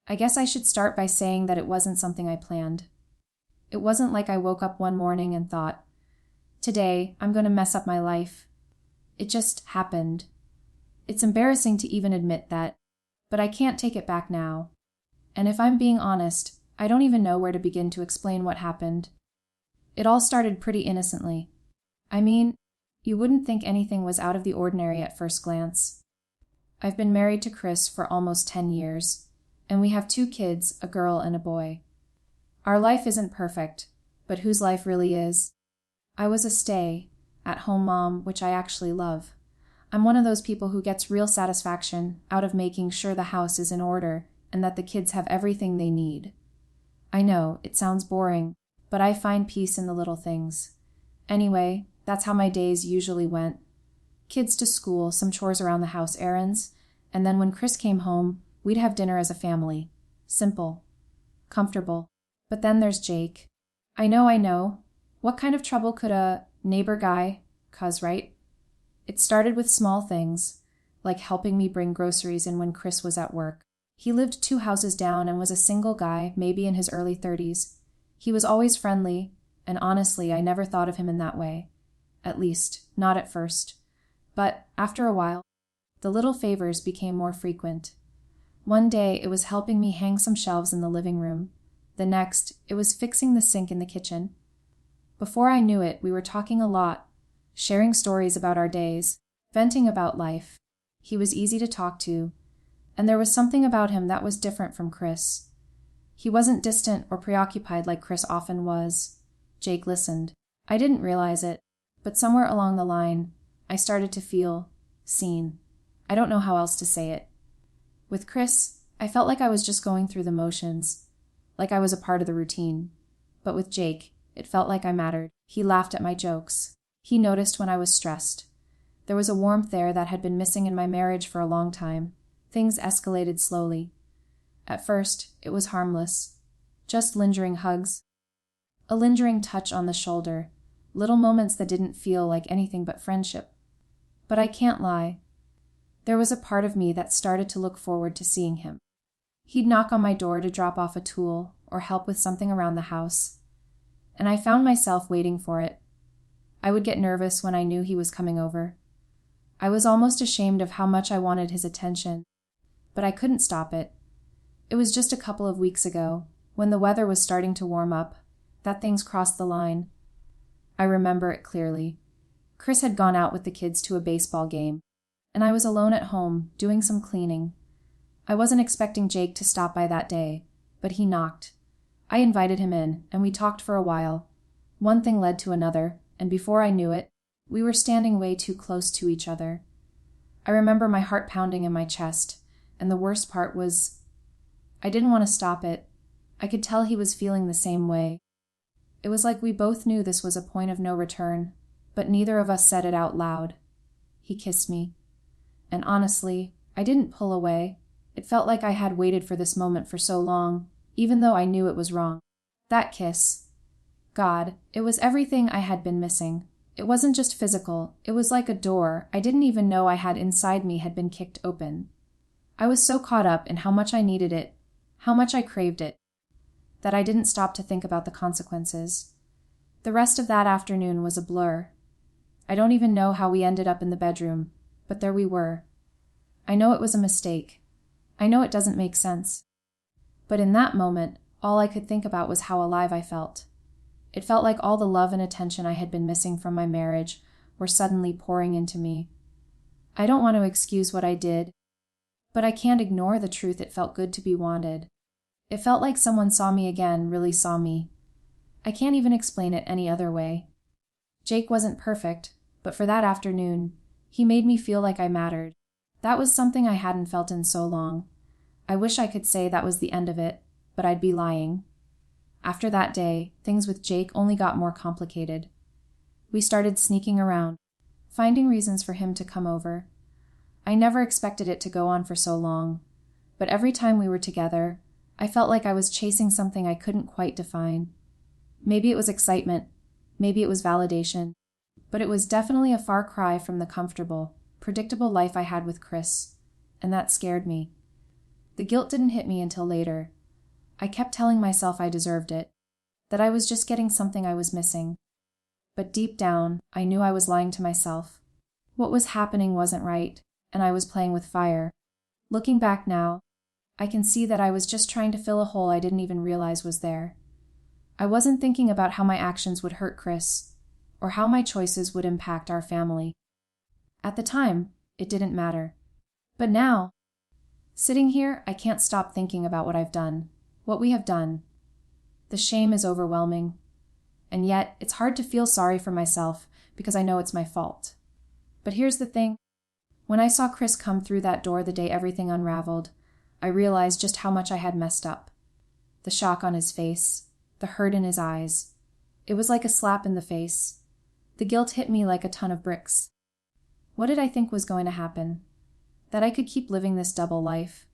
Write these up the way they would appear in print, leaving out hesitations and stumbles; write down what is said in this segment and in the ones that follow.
I guess I should start by saying that it wasn't something I planned. It wasn't like I woke up one morning and thought, today, I'm going to mess up my life. It just happened. It's embarrassing to even admit that, but I can't take it back now. And if I'm being honest, I don't even know where to begin to explain what happened. It all started pretty innocently. I mean, you wouldn't think anything was out of the ordinary at first glance. I've been married to Chris for almost 10 years, and we have 2 kids, a girl and a boy. Our life isn't perfect, but whose life really is? I was a stay-at-home mom, which I actually love. I'm one of those people who gets real satisfaction out of making sure the house is in order and that the kids have everything they need. I know, it sounds boring, but I find peace in the little things. Anyway, that's how my days usually went. Kids to school, some chores around the house, errands, and then when Chris came home, we'd have dinner as a family. Simple. Comfortable. But then there's Jake. I know. What kind of trouble could a neighbor guy cause, right? It started with small things, like helping me bring groceries in when Chris was at work. He lived 2 houses down and was a single guy, maybe in his early 30s. He was always friendly, and honestly, I never thought of him in that way. At least, not at first. But after a while, the little favors became more frequent. One day, it was helping me hang some shelves in the living room. The next, it was fixing the sink in the kitchen. Before I knew it, we were talking a lot, sharing stories about our days, venting about life. He was easy to talk to, and there was something about him that was different from Chris. He wasn't distant or preoccupied like Chris often was. Jake listened. I didn't realize it, but somewhere along the line, I started to feel seen. I don't know how else to say it. With Chris, I felt like I was just going through the motions, like I was a part of the routine. But with Jake, it felt like I mattered. He laughed at my jokes. He noticed when I was stressed. There was a warmth there that had been missing in my marriage for a long time. Things escalated slowly. At first, it was harmless. Just lingering hugs. A lingering touch on the shoulder. Little moments that didn't feel like anything but friendship. But I can't lie. There was a part of me that started to look forward to seeing him. He'd knock on my door to drop off a tool or help with something around the house. And I found myself waiting for it. I would get nervous when I knew he was coming over. I was almost ashamed of how much I wanted his attention, but I couldn't stop it. It was just a couple of weeks ago, when the weather was starting to warm up, that things crossed the line. I remember it clearly. Chris had gone out with the kids to a baseball game, and I was alone at home, doing some cleaning. I wasn't expecting Jake to stop by that day, but he knocked. I invited him in, and we talked for a while. One thing led to another, and before I knew it, we were standing way too close to each other. I remember my heart pounding in my chest, and the worst part was, I didn't want to stop it. I could tell he was feeling the same way. It was like we both knew this was a point of no return, but neither of us said it out loud. He kissed me. And honestly, I didn't pull away. It felt like I had waited for this moment for so long, even though I knew it was wrong. That kiss. God, it was everything I had been missing. It wasn't just physical. It was like a door I didn't even know I had inside me had been kicked open. I was so caught up in how much I needed it, how much I craved it, that I didn't stop to think about the consequences. The rest of that afternoon was a blur. I don't even know how we ended up in the bedroom, but there we were. I know it was a mistake. I know it doesn't make sense. But in that moment, all I could think about was how alive I felt. It felt like all the love and attention I had been missing from my marriage were suddenly pouring into me. I don't want to excuse what I did, but I can't ignore the truth it felt good to be wanted. It felt like someone saw me again, really saw me. I can't even explain it any other way. Jake wasn't perfect, but for that afternoon, he made me feel like I mattered. That was something I hadn't felt in so long. I wish I could say that was the end of it, but I'd be lying. After that day, things with Jake only got more complicated. We started sneaking around, finding reasons for him to come over. I never expected it to go on for so long, but every time we were together, I felt like I was chasing something I couldn't quite define. Maybe it was excitement, maybe it was validation, but it was definitely a far cry from the comfortable, predictable life I had with Chris, and that scared me. The guilt didn't hit me until later. I kept telling myself I deserved it, that I was just getting something I was missing. But deep down, I knew I was lying to myself. What was happening wasn't right, and I was playing with fire. Looking back now, I can see that I was just trying to fill a hole I didn't even realize was there. I wasn't thinking about how my actions would hurt Chris, or how my choices would impact our family. At the time, it didn't matter. But now, sitting here, I can't stop thinking about what I've done, what we have done. The shame is overwhelming. And yet, it's hard to feel sorry for myself because I know it's my fault. But here's the thing. When I saw Chris come through that door the day everything unraveled, I realized just how much I had messed up. The shock on his face, the hurt in his eyes. It was like a slap in the face. The guilt hit me like a ton of bricks. What did I think was going to happen? That I could keep living this double life.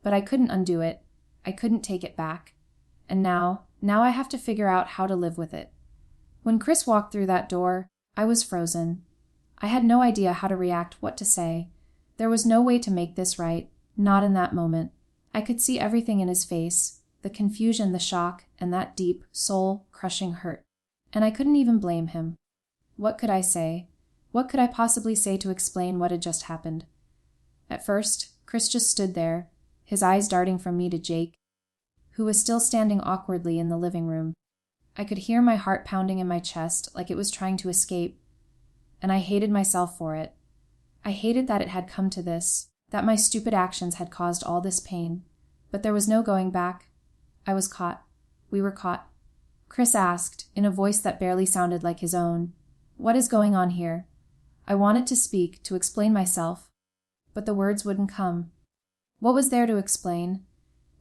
But I couldn't undo it. I couldn't take it back. And now I have to figure out how to live with it. When Chris walked through that door, I was frozen. I had no idea how to react, what to say. There was no way to make this right, not in that moment. I could see everything in his face, the confusion, the shock, and that deep, soul-crushing hurt. And I couldn't even blame him. What could I say? What could I possibly say to explain what had just happened? At first, Chris just stood there, his eyes darting from me to Jake, who was still standing awkwardly in the living room. I could hear my heart pounding in my chest like it was trying to escape, and I hated myself for it. I hated that it had come to this, that my stupid actions had caused all this pain. But there was no going back. I was caught. We were caught. Chris asked, in a voice that barely sounded like his own, "What is going on here?" I wanted to speak, to explain myself, but the words wouldn't come. What was there to explain?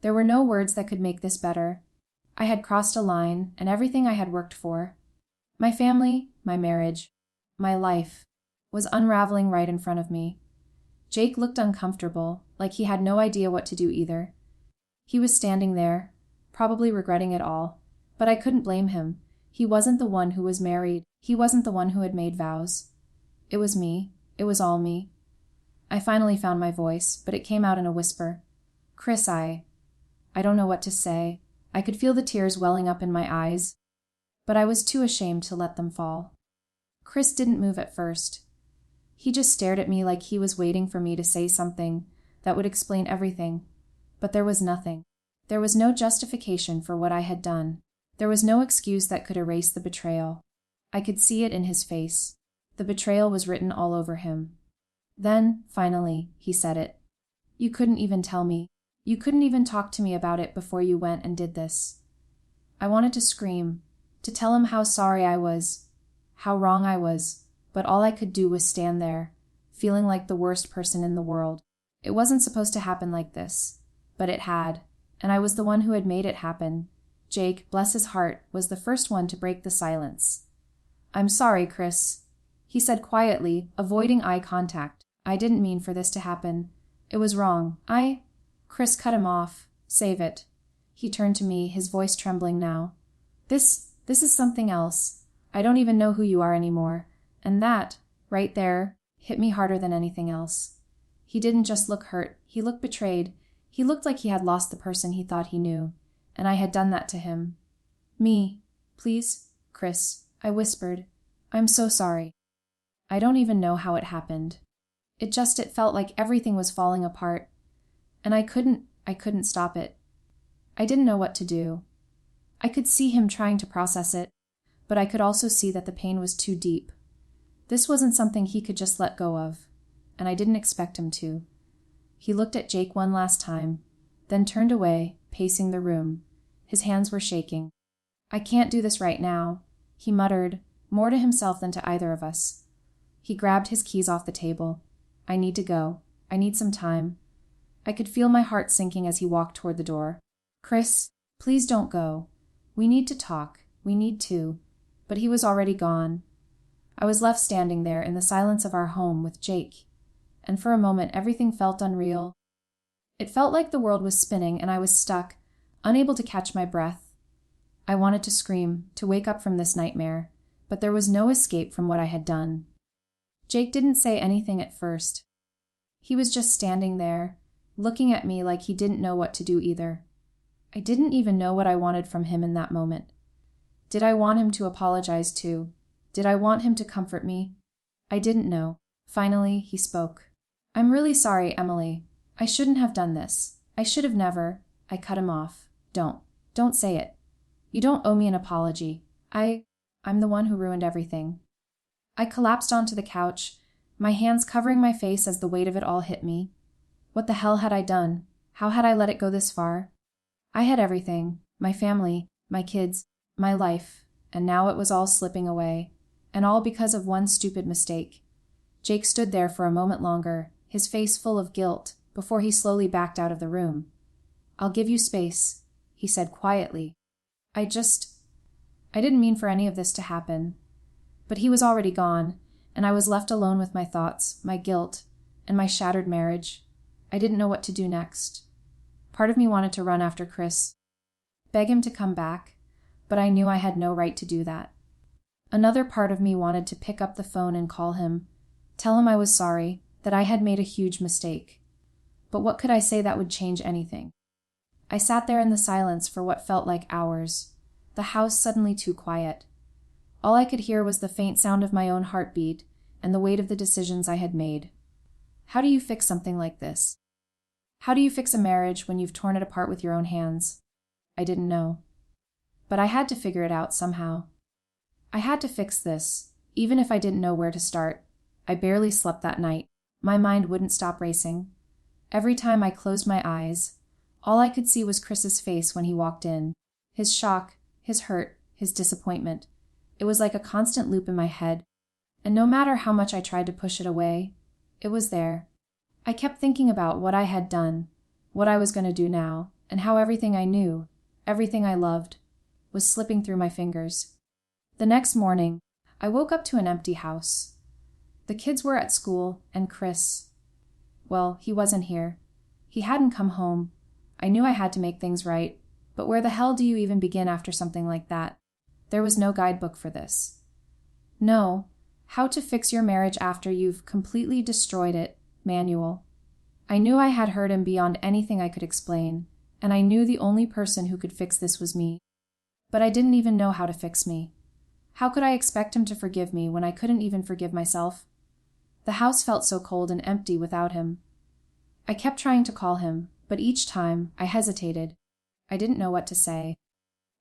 There were no words that could make this better. I had crossed a line, and everything I had worked for, my family, my marriage, my life, was unraveling right in front of me. Jake looked uncomfortable, like he had no idea what to do either. He was standing there, probably regretting it all, but I couldn't blame him. He wasn't the one who was married. He wasn't the one who had made vows. It was me. It was all me. I finally found my voice, but it came out in a whisper. "Chris, I don't know what to say." I could feel the tears welling up in my eyes, but I was too ashamed to let them fall. Chris didn't move at first. He just stared at me like he was waiting for me to say something that would explain everything. But there was nothing. There was no justification for what I had done. There was no excuse that could erase the betrayal. I could see it in his face. The betrayal was written all over him. Then, finally, he said it. "You couldn't even tell me. You couldn't even talk to me about it before you went and did this." I wanted to scream, to tell him how sorry I was, how wrong I was, but all I could do was stand there, feeling like the worst person in the world. It wasn't supposed to happen like this, but it had, and I was the one who had made it happen. Jake, bless his heart, was the first one to break the silence. "I'm sorry, Chris," he said quietly, avoiding eye contact. "I didn't mean for this to happen. It was wrong. Chris cut him off. "Save it." He turned to me, his voice trembling now. This is something else. I don't even know who you are anymore." And that, right there, hit me harder than anything else. He didn't just look hurt. He looked betrayed. He looked like he had lost the person he thought he knew. And I had done that to him. "Me, please, Chris," I whispered. "I'm so sorry." I don't even know how it happened. It felt like everything was falling apart. And I couldn't stop it. I didn't know what to do. I could see him trying to process it, but I could also see that the pain was too deep. This wasn't something he could just let go of, and I didn't expect him to. He looked at Jake one last time, then turned away, pacing the room. His hands were shaking. "I can't do this right now," he muttered, more to himself than to either of us. He grabbed his keys off the table. "I need to go. I need some time." I could feel my heart sinking as he walked toward the door. "Chris, please don't go. We need to talk. We need to." But he was already gone. I was left standing there in the silence of our home with Jake, and for a moment everything felt unreal. It felt like the world was spinning and I was stuck, unable to catch my breath. I wanted to scream, to wake up from this nightmare, but there was no escape from what I had done. Jake didn't say anything at first. He was just standing there, looking at me like he didn't know what to do either. I didn't even know what I wanted from him in that moment. Did I want him to apologize too? Did I want him to comfort me? I didn't know. Finally, he spoke. "I'm really sorry, Emily. I shouldn't have done this. I should have never." I cut him off. Don't say it. You don't owe me an apology. I'm the one who ruined everything." I collapsed onto the couch, my hands covering my face as the weight of it all hit me. What the hell had I done? How had I let it go this far? I had everything, my family, my kids, my life, and now it was all slipping away, and all because of one stupid mistake. Jake stood there for a moment longer, his face full of guilt, before he slowly backed out of the room. "I'll give you space," he said quietly. I didn't mean for any of this to happen. But he was already gone, and I was left alone with my thoughts, my guilt, and my shattered marriage. I didn't know what to do next. Part of me wanted to run after Chris, beg him to come back, but I knew I had no right to do that. Another part of me wanted to pick up the phone and call him, tell him I was sorry, that I had made a huge mistake. But what could I say that would change anything? I sat there in the silence for what felt like hours, the house suddenly too quiet. All I could hear was the faint sound of my own heartbeat and the weight of the decisions I had made. How do you fix something like this? How do you fix a marriage when you've torn it apart with your own hands? I didn't know. But I had to figure it out somehow. I had to fix this, even if I didn't know where to start. I barely slept that night. My mind wouldn't stop racing. Every time I closed my eyes, all I could see was Chris's face when he walked in. His shock, his hurt, his disappointment. It was like a constant loop in my head, and no matter how much I tried to push it away, it was there. I kept thinking about what I had done, what I was going to do now, and how everything I knew, everything I loved, was slipping through my fingers. The next morning, I woke up to an empty house. The kids were at school, and Chris, well, he wasn't here. He hadn't come home. I knew I had to make things right, but where the hell do you even begin after something like that? There was no guidebook for this. No, How to Fix Your Marriage After You've Completely Destroyed It manual. I knew I had hurt him beyond anything I could explain, and I knew the only person who could fix this was me. But I didn't even know how to fix me. How could I expect him to forgive me when I couldn't even forgive myself? The house felt so cold and empty without him. I kept trying to call him, but each time I hesitated. I didn't know what to say.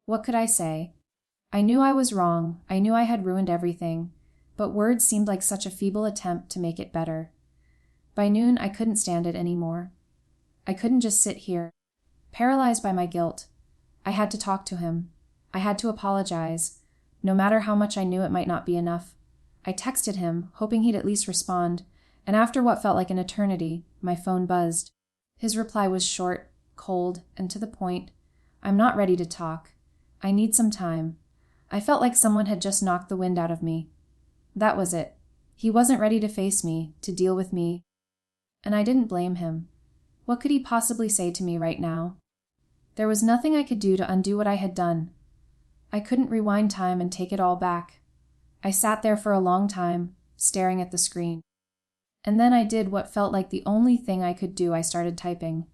What could I say? I knew I was wrong. I knew I had ruined everything, but words seemed like such a feeble attempt to make it better. By noon, I couldn't stand it anymore. I couldn't just sit here, paralyzed by my guilt. I had to talk to him. I had to apologize, no matter how much I knew it might not be enough. I texted him, hoping he'd at least respond, and after what felt like an eternity, my phone buzzed. His reply was short, cold, and to the point. "I'm not ready to talk. I need some time." I felt like someone had just knocked the wind out of me. That was it. He wasn't ready to face me, to deal with me. And I didn't blame him. What could he possibly say to me right now? There was nothing I could do to undo what I had done. I couldn't rewind time and take it all back. I sat there for a long time, staring at the screen. And then I did what felt like the only thing I could do. I started typing.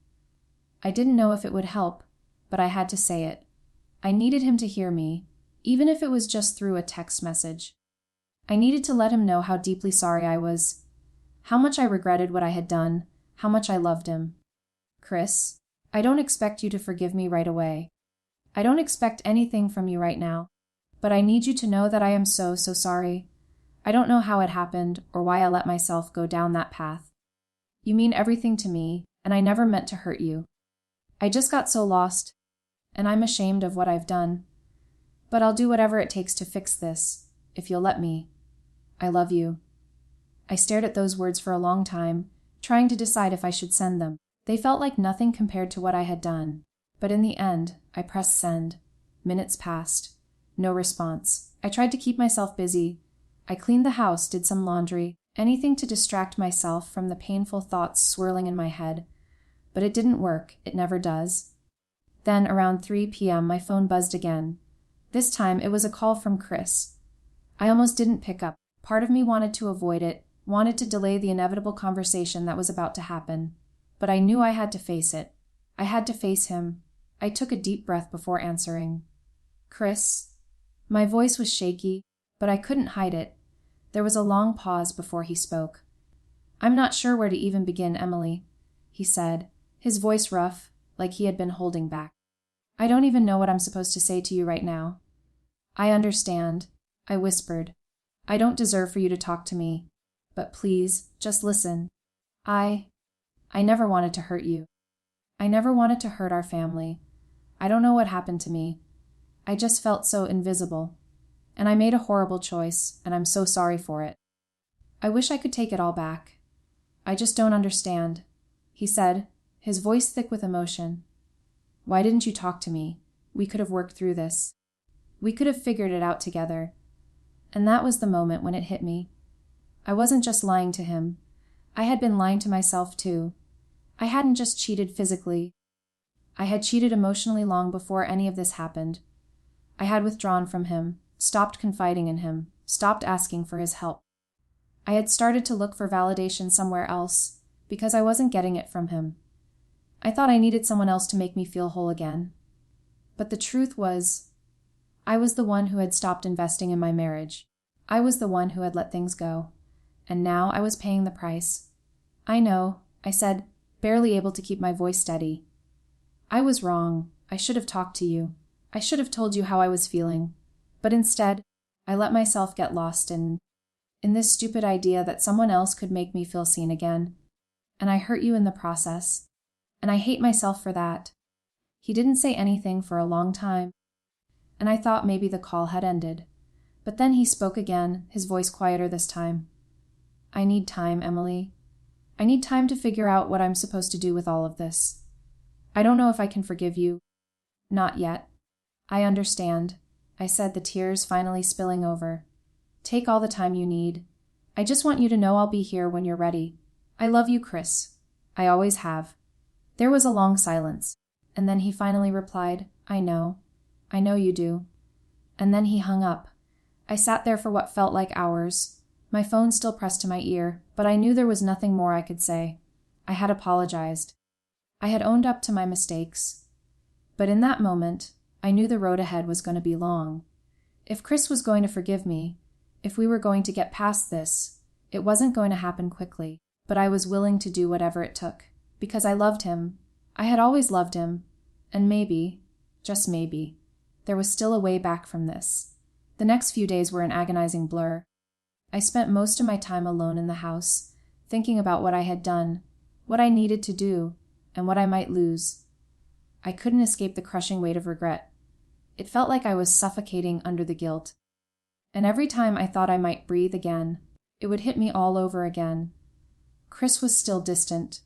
I didn't know if it would help, but I had to say it. I needed him to hear me, even if it was just through a text message. I needed to let him know how deeply sorry I was, how much I regretted what I had done, how much I loved him. "Chris, I don't expect you to forgive me right away. I don't expect anything from you right now, but I need you to know that I am so sorry. I don't know how it happened or why I let myself go down that path. You mean everything to me, and I never meant to hurt you. I just got so lost, and I'm ashamed of what I've done. But I'll do whatever it takes to fix this, if you'll let me. I love you." I stared at those words for a long time, trying to decide if I should send them. They felt like nothing compared to what I had done. But in the end, I pressed send. Minutes passed. No response. I tried to keep myself busy. I cleaned the house, did some laundry, anything to distract myself from the painful thoughts swirling in my head. But it didn't work. It never does. Then, around 3 p.m., my phone buzzed again. This time, it was a call from Chris. I almost didn't pick up. Part of me wanted to avoid it, wanted to delay the inevitable conversation that was about to happen. but I knew I had to face it. I had to face him. I took a deep breath before answering. Chris? My voice was shaky, but I couldn't hide it. There was a long pause before he spoke. I'm not sure where to even begin, Emily, he said, his voice rough, like he had been holding back. I don't even know what I'm supposed to say to you right now. I understand, I whispered. I don't deserve for you to talk to me, but please, just listen. I never wanted to hurt you. I never wanted to hurt our family. I don't know what happened to me. I just felt so invisible. And I made a horrible choice, and I'm so sorry for it. I wish I could take it all back. I just don't understand, he said, his voice thick with emotion. Why didn't you talk to me? We could have worked through this. We could have figured it out together. And that was the moment when it hit me. I wasn't just lying to him. I had been lying to myself too. I hadn't just cheated physically. I had cheated emotionally long before any of this happened. I had withdrawn from him, stopped confiding in him, stopped asking for his help. I had started to look for validation somewhere else, because I wasn't getting it from him. I thought I needed someone else to make me feel whole again. But the truth was, I was the one who had stopped investing in my marriage. I was the one who had let things go. And now I was paying the price. I know, I said, barely able to keep my voice steady. I was wrong. I should have talked to you. I should have told you how I was feeling. But instead, I let myself get lost in this stupid idea that someone else could make me feel seen again. And I hurt you in the process. And I hate myself for that. He didn't say anything for a long time. And I thought maybe the call had ended. But then he spoke again, his voice quieter this time. I need time, Emily. I need time to figure out what I'm supposed to do with all of this. I don't know if I can forgive you. Not yet. I understand, I said, the tears finally spilling over. Take all the time you need. I just want you to know I'll be here when you're ready. I love you, Chris. I always have. There was a long silence, and then he finally replied, I know. I know you do. And then he hung up. I sat there for what felt like hours, my phone still pressed to my ear, but I knew there was nothing more I could say. I had apologized. I had owned up to my mistakes. But in that moment, I knew the road ahead was going to be long. If Chris was going to forgive me, if we were going to get past this, it wasn't going to happen quickly, but I was willing to do whatever it took, because I loved him. I had always loved him, and maybe, just maybe, there was still a way back from this. The next few days were an agonizing blur. I spent most of my time alone in the house, thinking about what I had done, what I needed to do, and what I might lose. I couldn't escape the crushing weight of regret. It felt like I was suffocating under the guilt. And every time I thought I might breathe again, it would hit me all over again. Chris was still distant,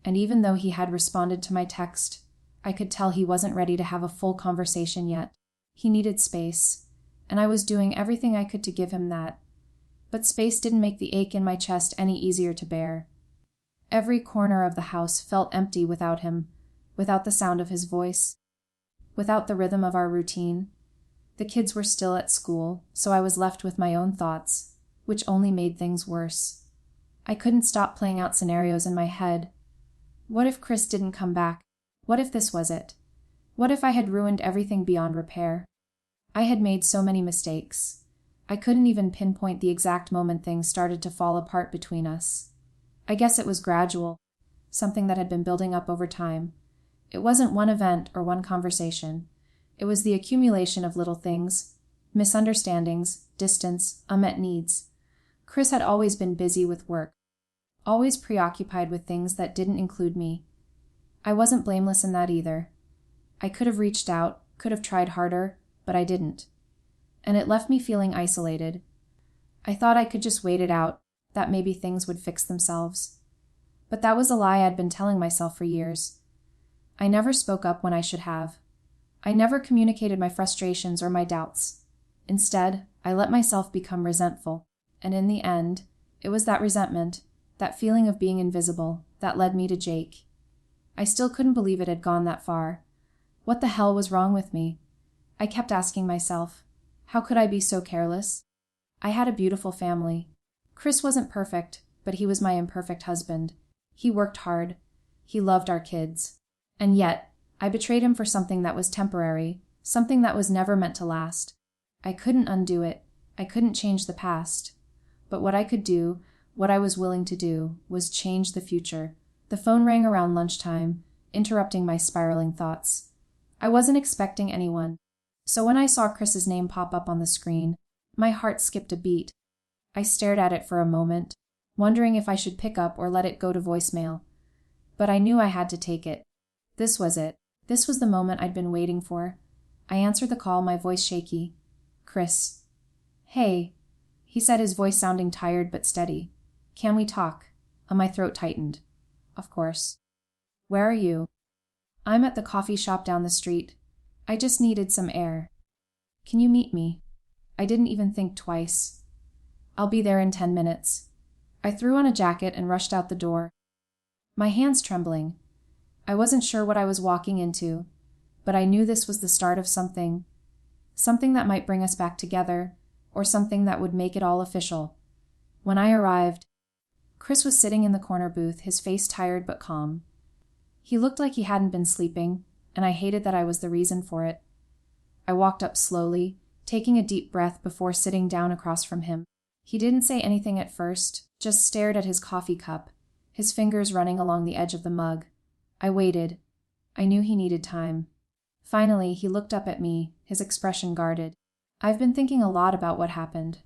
and even though he had responded to my text, I could tell he wasn't ready to have a full conversation yet. He needed space, and I was doing everything I could to give him that. But space didn't make the ache in my chest any easier to bear. Every corner of the house felt empty without him, without the sound of his voice, without the rhythm of our routine. The kids were still at school, so I was left with my own thoughts, which only made things worse. I couldn't stop playing out scenarios in my head. What if Chris didn't come back? What if this was it? What if I had ruined everything beyond repair? I had made so many mistakes. I couldn't even pinpoint the exact moment things started to fall apart between us. I guess it was gradual, something that had been building up over time. It wasn't one event or one conversation. It was the accumulation of little things, misunderstandings, distance, unmet needs. Chris had always been busy with work, always preoccupied with things that didn't include me. I wasn't blameless in that either. I could have reached out, could have tried harder, but I didn't. And it left me feeling isolated. I thought I could just wait it out, that maybe things would fix themselves. But that was a lie I'd been telling myself for years. I never spoke up when I should have. I never communicated my frustrations or my doubts. Instead, I let myself become resentful, and in the end, it was that resentment, that feeling of being invisible, that led me to Jake. I still couldn't believe it had gone that far. What the hell was wrong with me? I kept asking myself, how could I be so careless? I had a beautiful family. Chris wasn't perfect, but he was my imperfect husband. He worked hard. He loved our kids. And yet, I betrayed him for something that was temporary, something that was never meant to last. I couldn't undo it. I couldn't change the past. But what I could do, what I was willing to do, was change the future. The phone rang around lunchtime, interrupting my spiraling thoughts. I wasn't expecting anyone. So when I saw Chris's name pop up on the screen, my heart skipped a beat. I stared at it for a moment, wondering if I should pick up or let it go to voicemail. But I knew I had to take it. This was it. This was the moment I'd been waiting for. I answered the call, my voice shaky. Chris. Hey, he said, his voice sounding tired but steady. Can we talk? My throat tightened. Of course. Where are you? I'm at the coffee shop down the street. I just needed some air. Can you meet me? I didn't even think twice. I'll be there in 10 minutes. I threw on a jacket and rushed out the door. My hands trembling. I wasn't sure what I was walking into, but I knew this was the start of something that might bring us back together, or something that would make it all official. When I arrived, Chris was sitting in the corner booth, his face tired but calm. He looked like he hadn't been sleeping, and I hated that I was the reason for it. I walked up slowly, taking a deep breath before sitting down across from him. He didn't say anything at first, just stared at his coffee cup, his fingers running along the edge of the mug. I waited. I knew he needed time. Finally, he looked up at me, his expression guarded. I've been thinking a lot about what happened.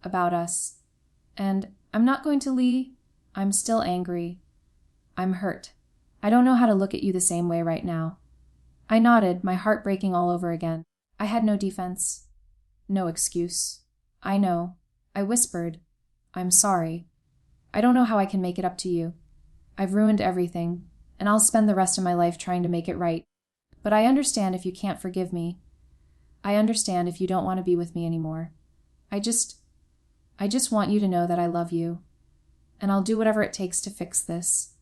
About us. And I'm not going to lie. I'm still angry. I'm hurt. I don't know how to look at you the same way right now. I nodded, my heart breaking all over again. I had no defense. No excuse. I know. I whispered. I'm sorry. I don't know how I can make it up to you. I've ruined everything, and I'll spend the rest of my life trying to make it right. But I understand if you can't forgive me. I understand if you don't want to be with me anymore. I just want you to know that I love you, and I'll do whatever it takes to fix this.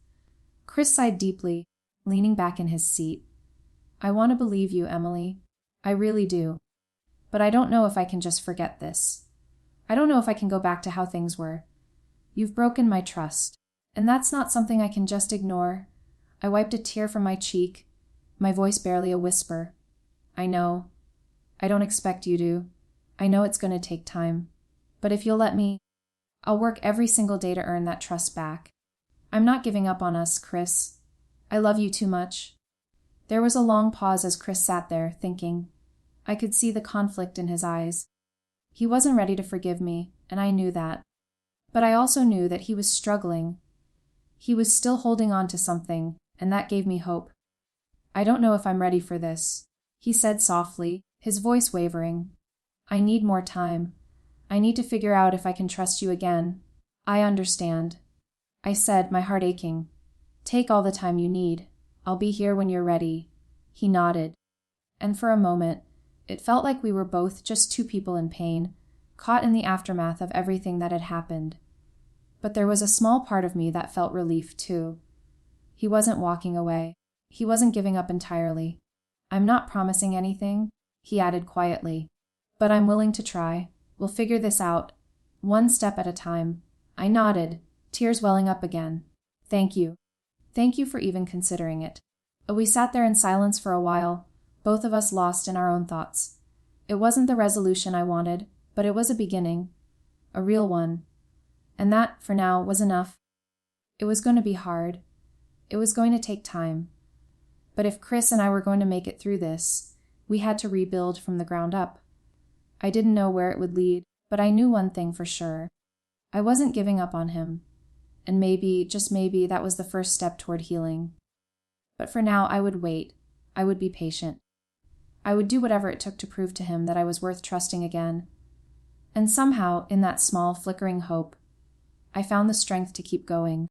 Chris sighed deeply, leaning back in his seat. I want to believe you, Emily. I really do. But I don't know if I can just forget this. I don't know if I can go back to how things were. You've broken my trust, and that's not something I can just ignore. I wiped a tear from my cheek, my voice barely a whisper. I know. I don't expect you to. I know it's going to take time. But if you'll let me, I'll work every single day to earn that trust back. I'm not giving up on us, Chris. I love you too much. There was a long pause as Chris sat there, thinking. I could see the conflict in his eyes. He wasn't ready to forgive me, and I knew that. But I also knew that he was struggling. He was still holding on to something, and that gave me hope. I don't know if I'm ready for this, he said softly, his voice wavering. I need more time. I need to figure out if I can trust you again. I understand. I said, my heart aching. Take all the time you need. I'll be here when you're ready. He nodded. And for a moment, it felt like we were both just two people in pain, caught in the aftermath of everything that had happened. But there was a small part of me that felt relief, too. He wasn't walking away. He wasn't giving up entirely. I'm not promising anything, he added quietly. But I'm willing to try. We'll figure this out, one step at a time. I nodded, tears welling up again. Thank you. Thank you for even considering it. We sat there in silence for a while, both of us lost in our own thoughts. It wasn't the resolution I wanted, but it was a beginning. A real one. And that, for now, was enough. It was going to be hard. It was going to take time. But if Chris and I were going to make it through this, we had to rebuild from the ground up. I didn't know where it would lead, but I knew one thing for sure. I wasn't giving up on him. And maybe, just maybe, that was the first step toward healing. But for now, I would wait. I would be patient. I would do whatever it took to prove to him that I was worth trusting again. And somehow, in that small, flickering hope, I found the strength to keep going.